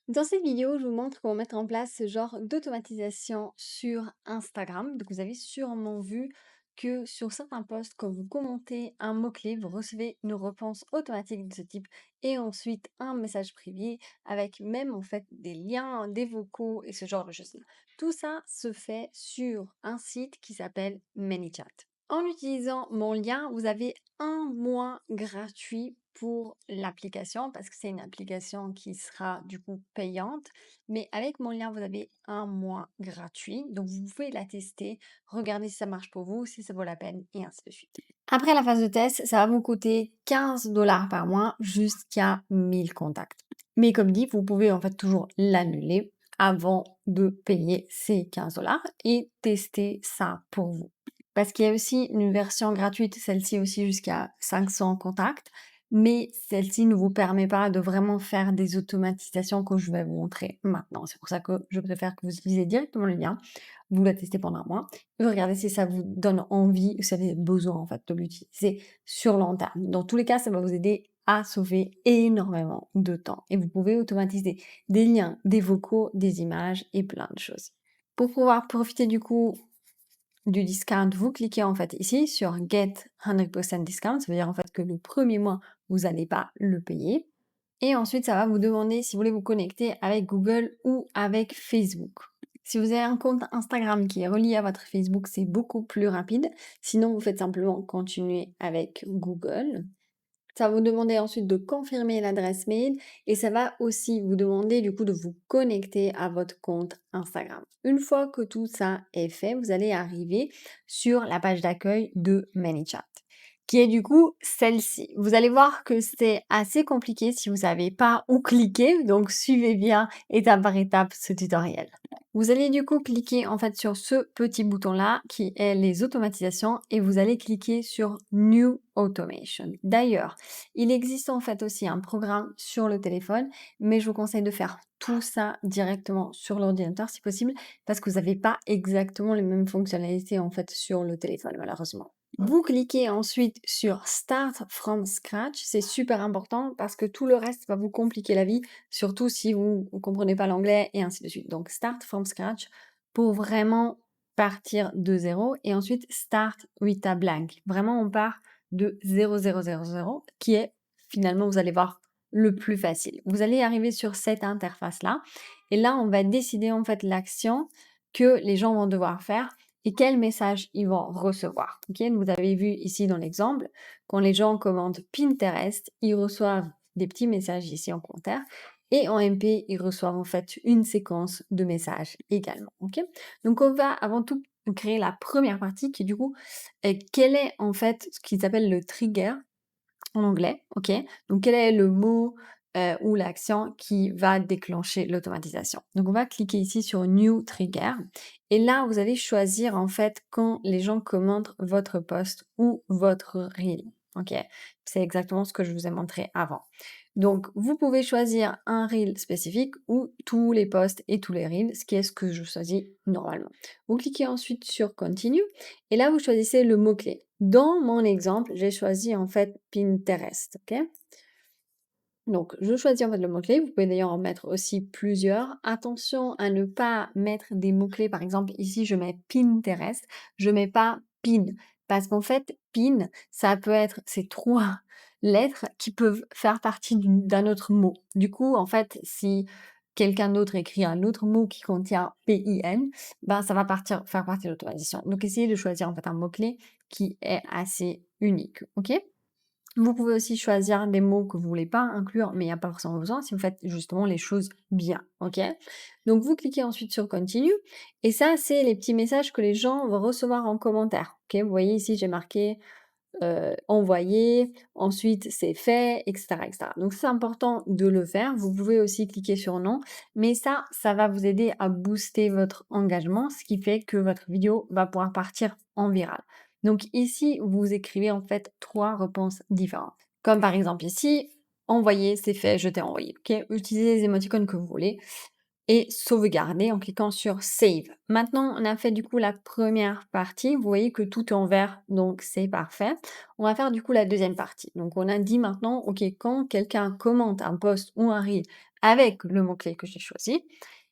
Dans cette vidéo, je vous montre comment mettre en place ce genre d'automatisation sur Instagram. Donc, vous avez sûrement vu que sur certains posts, quand vous commentez un mot-clé, vous recevez une réponse automatique de ce type et ensuite un message privé avec même en fait des liens, des vocaux et ce genre de choses. Tout ça se fait sur un site qui s'appelle ManyChat. En utilisant mon lien, vous avez un mois gratuit pour l'application parce que c'est une application qui sera du coup payante. Mais avec mon lien, vous avez un mois gratuit. Donc vous pouvez la tester, regarder si ça marche pour vous, si ça vaut la peine et ainsi de suite. Après la phase de test, ça va vous coûter 15 $ par mois jusqu'à 1000 contacts. Mais comme dit, vous pouvez en fait toujours l'annuler avant de payer ces 15 $ et tester ça pour vous. Parce qu'il y a aussi une version gratuite, celle-ci aussi jusqu'à 500 contacts, mais celle-ci ne vous permet pas de vraiment faire des automatisations que je vais vous montrer maintenant. C'est pour ça que je préfère que vous utilisez directement le lien, vous la testez pendant un mois, et vous regardez si ça vous donne envie, si vous avez besoin en fait de l'utiliser sur long terme. Dans tous les cas, ça va vous aider à sauver énormément de temps. Et vous pouvez automatiser des liens, des vocaux, des images et plein de choses. Pour pouvoir profiter du coup du discount, vous cliquez en fait ici sur Get 100% Discount, ça veut dire en fait que le premier mois, vous n'allez pas le payer. Et ensuite, ça va vous demander si vous voulez vous connecter avec Google ou avec Facebook. Si vous avez un compte Instagram qui est relié à votre Facebook, c'est beaucoup plus rapide. Sinon, vous faites simplement continuer avec Google. Ça va vous demander ensuite de confirmer l'adresse mail et ça va aussi vous demander du coup de vous connecter à votre compte Instagram. Une fois que tout ça est fait, vous allez arriver sur la page d'accueil de ManyChat, qui est du coup celle-ci. Vous allez voir que c'est assez compliqué si vous savez pas où cliquer, donc suivez bien étape par étape ce tutoriel. Vous allez du coup cliquer en fait sur ce petit bouton-là qui est les automatisations et vous allez cliquer sur New Automation. D'ailleurs, il existe en fait aussi un programme sur le téléphone, mais je vous conseille de faire tout ça directement sur l'ordinateur si possible parce que vous n'avez pas exactement les mêmes fonctionnalités en fait sur le téléphone malheureusement. Vous cliquez ensuite sur Start from Scratch, c'est super important parce que tout le reste va vous compliquer la vie, surtout si vous ne comprenez pas l'anglais et ainsi de suite. Donc Start from Scratch pour vraiment partir de zéro et ensuite Start with a blank. Vraiment, on part de 0000 qui est finalement, vous allez voir, le plus facile. Vous allez arriver sur cette interface-là et là, on va décider en fait l'action que les gens vont devoir faire et quel message ils vont recevoir. Ok, vous avez vu ici dans l'exemple, quand les gens commandent Pinterest, ils reçoivent des petits messages ici en commentaire et en MP, ils reçoivent en fait une séquence de messages également. Ok, donc on va avant tout créer la première partie qui est du coup quel est en fait ce qu'ils appellent le trigger en anglais, ok? Donc quel est le mot ou l'action qui va déclencher l'automatisation? Donc on va cliquer ici sur New Trigger et là vous allez choisir en fait quand les gens commentent votre post ou votre reel, ok? C'est exactement ce que je vous ai montré avant. Donc vous pouvez choisir un reel spécifique ou tous les posts et tous les reels, ce qui est ce que je choisis normalement. Vous cliquez ensuite sur Continue et là vous choisissez le mot-clé. Dans mon exemple, j'ai choisi en fait Pinterest, ok? Donc, je choisis en fait le mot-clé. Vous pouvez d'ailleurs en mettre aussi plusieurs. Attention à ne pas mettre des mots-clés. Par exemple, ici, je mets Pinterest. Je mets pas pin. Parce qu'en fait, pin, ça peut être ces trois lettres qui peuvent faire partie d'un autre mot. Du coup, en fait, si quelqu'un d'autre écrit un autre mot qui contient PIN, ben, ça va faire partie de l'automatisation. Donc, essayez de choisir en fait un mot-clé qui est assez unique. OK? Vous pouvez aussi choisir des mots que vous voulez pas inclure, mais il n'y a pas forcément besoin si vous faites justement les choses bien, ok? Donc vous cliquez ensuite sur Continue, et ça, c'est les petits messages que les gens vont recevoir en commentaire, ok? Vous voyez ici, j'ai marqué envoyer, ensuite c'est fait, etc., etc. Donc c'est important de le faire. Vous pouvez aussi cliquer sur non, mais ça va vous aider à booster votre engagement, ce qui fait que votre vidéo va pouvoir partir en viral. Donc ici, vous écrivez en fait 3 réponses différentes. Comme par exemple ici, envoyer, c'est fait, je t'ai envoyé. Ok, utilisez les émoticônes que vous voulez. et sauvegarder en cliquant sur Save. Maintenant, on a fait du coup la première partie. Vous voyez que tout est en vert, donc c'est parfait. On va faire du coup la deuxième partie. Donc, on a dit maintenant, OK, quand quelqu'un commente un post ou un reel avec le mot-clé que j'ai choisi,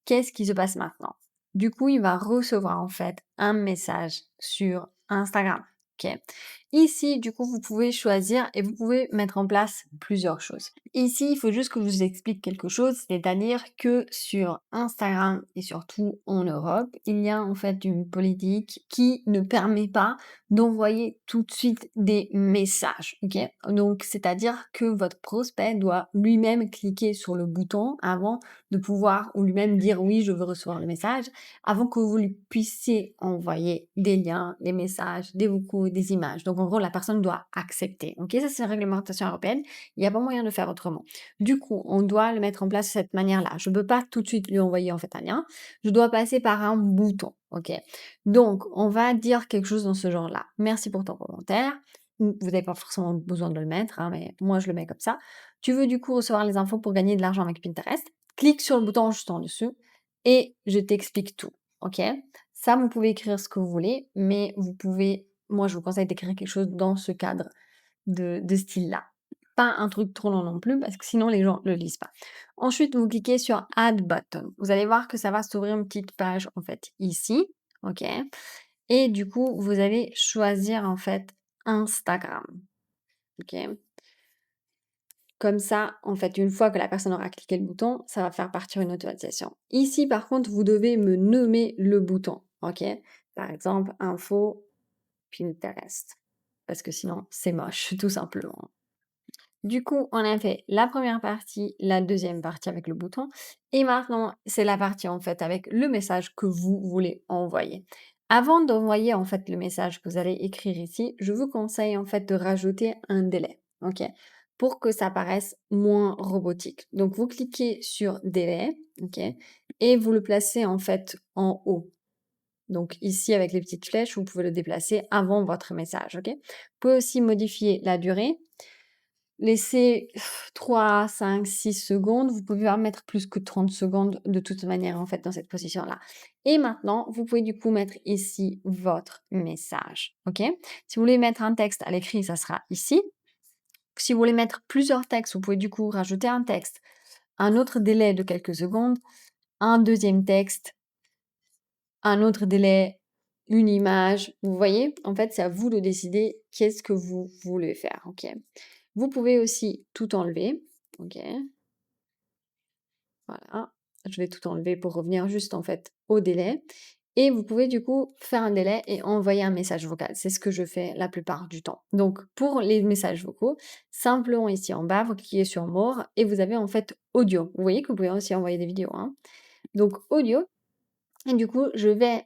qu'est-ce qui se passe maintenant? Du coup, il va recevoir en fait un message sur Instagram. OK. Ici, du coup, vous pouvez choisir et vous pouvez mettre en place plusieurs choses. Ici, il faut juste que je vous explique quelque chose, c'est-à-dire que sur Instagram et surtout en Europe, il y a en fait une politique qui ne permet pas d'envoyer tout de suite des messages, ok? Donc, c'est-à-dire que votre prospect doit lui-même cliquer sur le bouton avant de pouvoir, ou lui-même dire oui, je veux recevoir le message, avant que vous lui puissiez envoyer des liens, des messages, des vocaux, des images. Donc, en gros, la personne doit accepter, ok? Ça, c'est une réglementation européenne. Il n'y a pas moyen de faire autrement. Du coup, on doit le mettre en place de cette manière-là. Je ne peux pas tout de suite lui envoyer en fait un lien. Je dois passer par un bouton, ok? Donc, on va dire quelque chose dans ce genre-là. Merci pour ton commentaire. Vous n'avez pas forcément besoin de le mettre, hein, mais moi, je le mets comme ça. Tu veux du coup recevoir les infos pour gagner de l'argent avec Pinterest? Clique sur le bouton juste en dessous et je t'explique tout, ok? Ça, vous pouvez écrire ce que vous voulez, mais vous pouvez, moi, je vous conseille d'écrire quelque chose dans ce cadre de style-là. Pas un truc trop long non plus, parce que sinon les gens ne le lisent pas. Ensuite, vous cliquez sur Add Button. Vous allez voir que ça va s'ouvrir une petite page, en fait, ici, ok? Et du coup, vous allez choisir, en fait, Instagram, ok? Comme ça, en fait, une fois que la personne aura cliqué le bouton, ça va faire partir une automatisation. Ici, par contre, vous devez me nommer le bouton, ok? Par exemple, info Pinterest. Parce que sinon, c'est moche, tout simplement. Du coup, on a fait la première partie, la deuxième partie avec le bouton. Et maintenant, c'est la partie en fait avec le message que vous voulez envoyer. Avant d'envoyer en fait le message que vous allez écrire ici, je vous conseille en fait de rajouter un délai, ok? Pour que ça paraisse moins robotique. Donc, vous cliquez sur délai, ok? Et vous le placez en fait en haut. Donc ici, avec les petites flèches, vous pouvez le déplacer avant votre message, ok? Vous pouvez aussi modifier la durée. Laissez 3, 5, 6 secondes. Vous pouvez pas mettre plus que 30 secondes de toute manière, en fait, dans cette position-là. Et maintenant, vous pouvez du coup mettre ici votre message, OK? Si vous voulez mettre un texte à l'écrit, ça sera ici. Si vous voulez mettre plusieurs textes, vous pouvez du coup rajouter un texte, un autre délai de quelques secondes, un deuxième texte, un autre délai, une image. Vous voyez? En fait, c'est à vous de décider qu'est-ce que vous voulez faire, OK? Vous pouvez aussi tout enlever, OK? Voilà, je vais tout enlever pour revenir juste en fait au délai. Et vous pouvez du coup faire un délai et envoyer un message vocal. C'est ce que je fais la plupart du temps. Donc pour les messages vocaux, simplement ici en bas, vous cliquez sur More et vous avez en fait audio. Vous voyez que vous pouvez aussi envoyer des vidéos, hein. Donc audio. Et du coup, je vais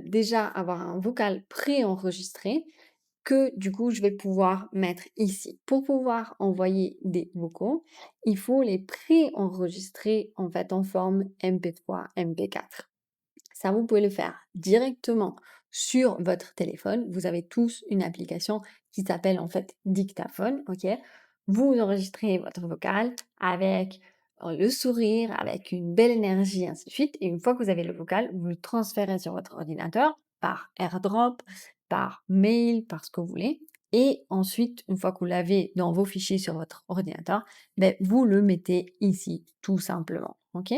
déjà avoir un vocal préenregistré que du coup, je vais pouvoir mettre ici. Pour pouvoir envoyer des vocaux, il faut les pré-enregistrer en fait en forme MP3, MP4. Ça, vous pouvez le faire directement sur votre téléphone. Vous avez tous une application qui s'appelle en fait Dictaphone, ok? Vous enregistrez votre vocal avec le sourire, avec une belle énergie, ainsi de suite. Et une fois que vous avez le vocal, vous le transférez sur votre ordinateur par AirDrop, par mail, par ce que vous voulez. Et ensuite, une fois que vous l'avez dans vos fichiers sur votre ordinateur, ben, vous le mettez ici, tout simplement, ok?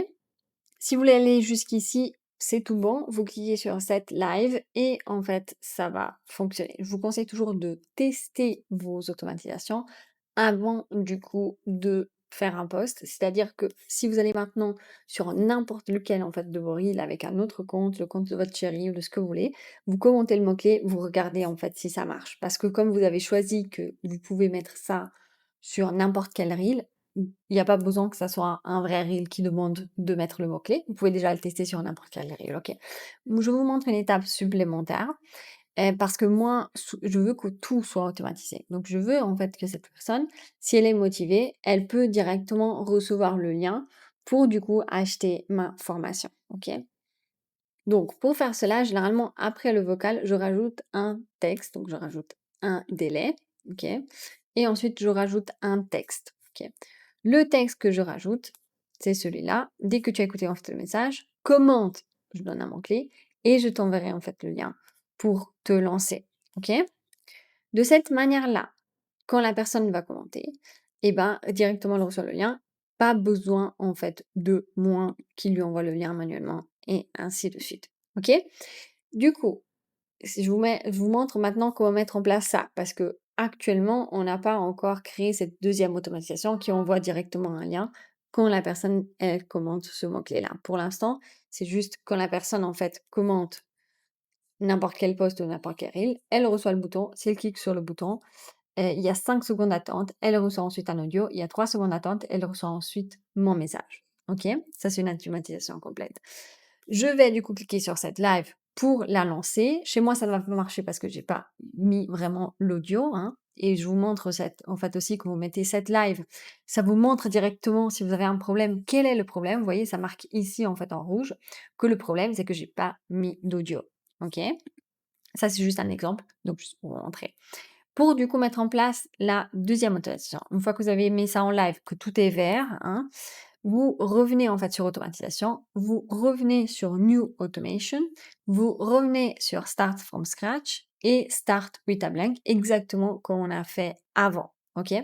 Si vous voulez aller jusqu'ici, c'est tout bon. Vous cliquez sur Set Live et en fait, ça va fonctionner. Je vous conseille toujours de tester vos automatisations avant du coup de faire un post. C'est-à-dire que si vous allez maintenant sur n'importe lequel en fait de vos reels avec un autre compte, le compte de votre chérie ou de ce que vous voulez, vous commentez le mot-clé, vous regardez en fait si ça marche. Parce que comme vous avez choisi que vous pouvez mettre ça sur n'importe quel reel, il n'y a pas besoin que ça soit un vrai reel qui demande de mettre le mot-clé. Vous pouvez déjà le tester sur n'importe quel reel, OK. Je vous montre une étape supplémentaire, parce que moi, je veux que tout soit automatisé. Donc je veux en fait que cette personne, si elle est motivée, elle peut directement recevoir le lien pour du coup acheter ma formation, OK. Donc pour faire cela, généralement après le vocal, je rajoute un texte, donc je rajoute un délai, OK, et ensuite je rajoute un texte, OK. Le texte que je rajoute, c'est celui-là. Dès que tu as écouté en fait le message, commente, je donne un mot-clé et je t'enverrai en fait le lien pour te lancer. OK? De cette manière-là, quand la personne va commenter, et ben, directement elle reçoit le lien. Pas besoin en fait de moi qui lui envoie le lien manuellement et ainsi de suite. OK? Du coup, si je vous montre maintenant comment mettre en place ça, parce que actuellement, on n'a pas encore créé cette deuxième automatisation qui envoie directement un lien quand la personne, elle commente ce mot-clé-là. Pour l'instant, c'est juste quand la personne, en fait, commente n'importe quel post ou n'importe quel reel, elle reçoit le bouton. Si elle clique sur le bouton, il y a 5 secondes d'attente. Elle reçoit ensuite un audio. Il y a 3 secondes d'attente. Elle reçoit ensuite mon message. OK? Ça, c'est une automatisation complète. Je vais du coup cliquer sur cette live pour la lancer. Chez moi, ça ne va pas marcher parce que j'ai pas mis vraiment l'audio, hein. Et je vous montre en fait aussi quand vous mettez cette live, ça vous montre directement si vous avez un problème, quel est le problème. Vous voyez, ça marque ici en fait en rouge que le problème, c'est que j'ai pas mis d'audio. OK? Ça, c'est juste un exemple, donc juste pour vous montrer. Pour du coup mettre en place la deuxième automatisation, une fois que vous avez mis ça en live, que tout est vert, hein, vous revenez en fait sur automatisation, vous revenez sur New Automation, vous revenez sur Start from Scratch et Start with a Blank, exactement comme on a fait avant. Ok?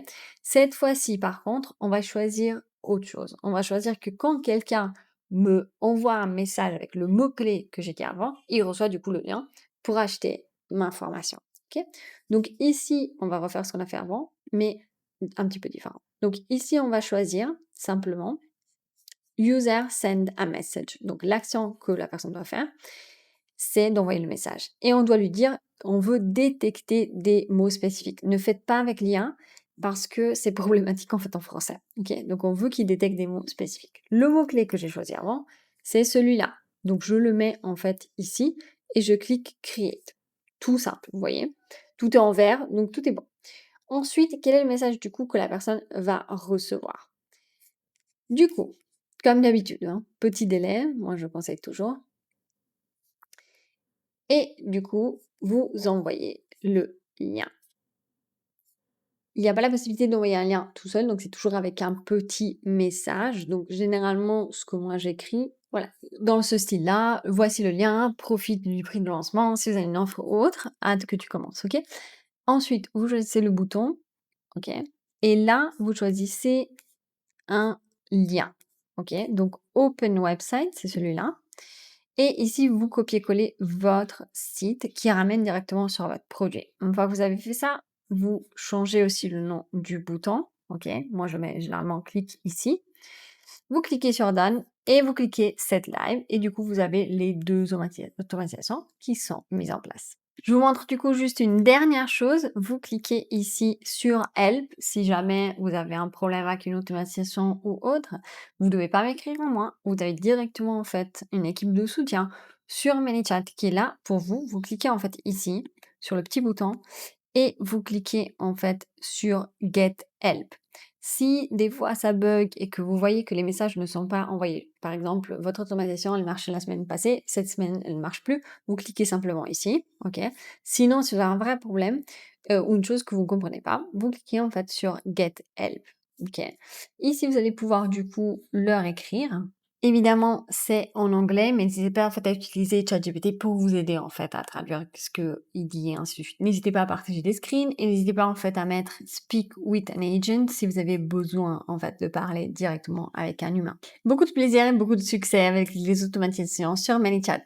Cette fois-ci, par contre, on va choisir autre chose. On va choisir que quand quelqu'un me envoie un message avec le mot-clé que j'ai dit avant, il reçoit du coup le lien pour acheter ma formation. Ok? Donc ici, on va refaire ce qu'on a fait avant, mais un petit peu différent. Donc ici, on va choisir simplement user send a message. Donc l'action que la personne doit faire, c'est d'envoyer le message. Et on doit lui dire, on veut détecter des mots spécifiques. Ne faites pas avec l'IA parce que c'est problématique en fait en français. Ok, donc on veut qu'il détecte des mots spécifiques. Le mot-clé que j'ai choisi avant, c'est celui-là. Donc je le mets en fait ici et je clique create. Tout simple, vous voyez. Tout est en vert, donc tout est bon. Ensuite, quel est le message du coup que la personne va recevoir? Du coup, comme d'habitude, hein, petit délai, moi je conseille toujours. Et du coup, vous envoyez le lien. Il n'y a pas la possibilité d'envoyer un lien tout seul, donc c'est toujours avec un petit message. Donc généralement, ce que moi j'écris, voilà, dans ce style-là, voici le lien, profite du prix de lancement, si vous avez une offre ou autre, hâte que tu commences, ok? Ensuite, vous choisissez le bouton, ok? Et là, vous choisissez un lien, ok? Donc Open Website, c'est celui-là. Et ici, vous copiez-collez votre site qui ramène directement sur votre projet. Une fois que vous avez fait ça, vous changez aussi le nom du bouton. OK? Moi, je mets généralement clic ici. Vous cliquez sur Done et vous cliquez Set Live. Et du coup, vous avez les deux automatisations qui sont mises en place. Je vous montre du coup juste une dernière chose. Vous cliquez ici sur Help si jamais vous avez un problème avec une automatisation ou autre. Vous ne devez pas m'écrire à moi. Vous avez directement en fait une équipe de soutien sur ManyChat qui est là pour vous. Vous cliquez en fait ici sur le petit bouton et vous cliquez en fait sur Get Help. Si des fois ça bug et que vous voyez que les messages ne sont pas envoyés, par exemple, votre automatisation elle marchait la semaine passée, cette semaine elle ne marche plus, vous cliquez simplement ici, ok? Sinon, si vous avez un vrai problème ou une chose que vous ne comprenez pas, vous cliquez en fait sur Get Help, ok? Ici, vous allez pouvoir du coup leur écrire. Évidemment, c'est en anglais, mais n'hésitez pas en fait à utiliser ChatGPT pour vous aider en fait à traduire ce qu'il dit et ainsi de suite. N'hésitez pas à partager des screens et n'hésitez pas en fait à mettre Speak with an agent si vous avez besoin en fait de parler directement avec un humain. Beaucoup de plaisir et beaucoup de succès avec les automatisations sur ManyChat.